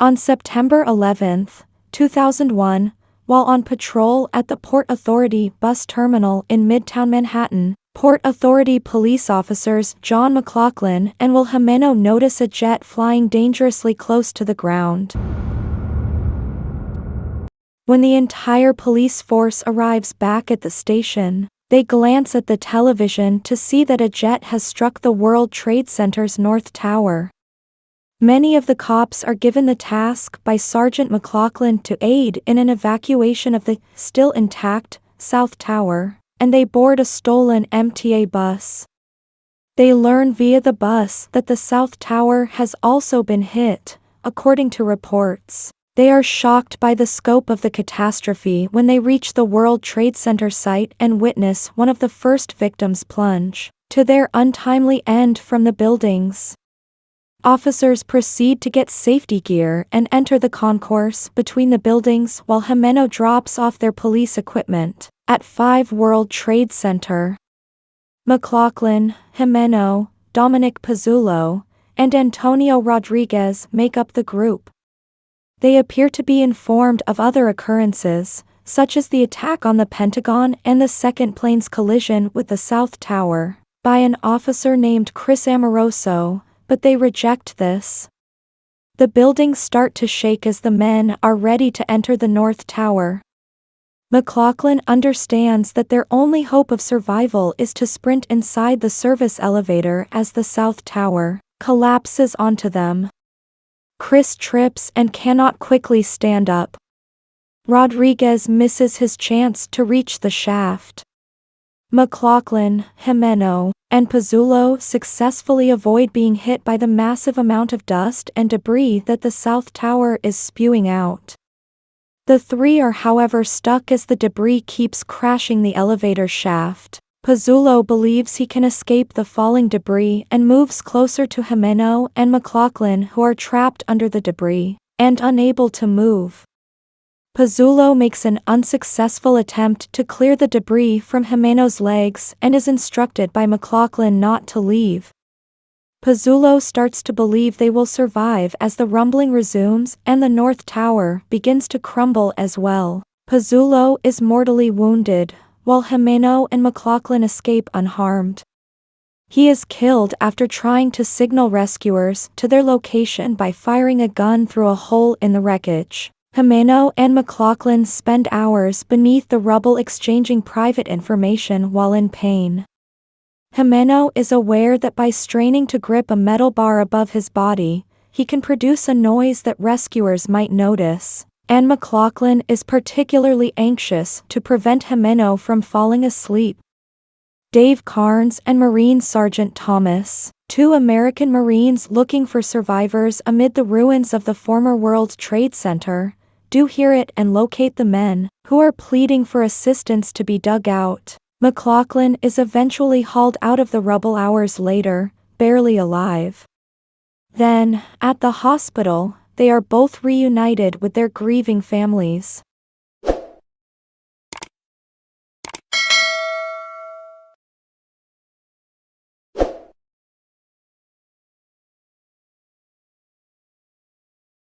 On September 11, 2001, while on patrol at the Port Authority bus terminal in Midtown Manhattan, Port Authority police officers John McLoughlin and Will Jimeno notice a jet flying dangerously close to the ground. When the entire police force arrives back at the station, they glance at the television to see that a jet has struck the World Trade Center's North Tower. Many of the cops are given the task by Sergeant McLoughlin to aid in an evacuation of the, still intact, South Tower, and they board a stolen MTA bus. They learn via the bus that the South Tower has also been hit, according to reports. They are shocked by the scope of the catastrophe when they reach the World Trade Center site and witness one of the first victims plunge to their untimely end from the buildings. Officers proceed to get safety gear and enter the concourse between the buildings while Jimeno drops off their police equipment at 5 World Trade Center. McLoughlin, Jimeno, Dominic Pizzulo, and Antonio Rodriguez make up the group. They appear to be informed of other occurrences, such as the attack on the Pentagon and the second plane's collision with the South Tower, by an officer named Chris Amoroso, but they reject this. The buildings start to shake as the men are ready to enter the North Tower. McLoughlin understands that their only hope of survival is to sprint inside the service elevator as the South Tower collapses onto them. Chris trips and cannot quickly stand up. Rodriguez misses his chance to reach the shaft. McLoughlin, Jimeno, and Pizzulo successfully avoid being hit by the massive amount of dust and debris that the South Tower is spewing out. The three are however stuck as the debris keeps crashing the elevator shaft. Pizzulo believes he can escape the falling debris and moves closer to Jimeno and McLoughlin, who are trapped under the debris and unable to move. Pizzulo makes an unsuccessful attempt to clear the debris from Jimeno's legs and is instructed by McLoughlin not to leave. Pizzulo starts to believe they will survive as the rumbling resumes and the North Tower begins to crumble as well. Pizzulo is mortally wounded, while Jimeno and McLoughlin escape unharmed. He is killed after trying to signal rescuers to their location by firing a gun through a hole in the wreckage. Jimeno and McLoughlin spend hours beneath the rubble exchanging private information while in pain. Jimeno is aware that by straining to grip a metal bar above his body, he can produce a noise that rescuers might notice, and McLoughlin is particularly anxious to prevent Jimeno from falling asleep. Dave Carnes and Marine Sergeant Thomas, 2 American Marines looking for survivors amid the ruins of the former World Trade Center, do hear it and locate the men, who are pleading for assistance to be dug out. McLoughlin is eventually hauled out of the rubble hours later, barely alive. Then, at the hospital, they are both reunited with their grieving families.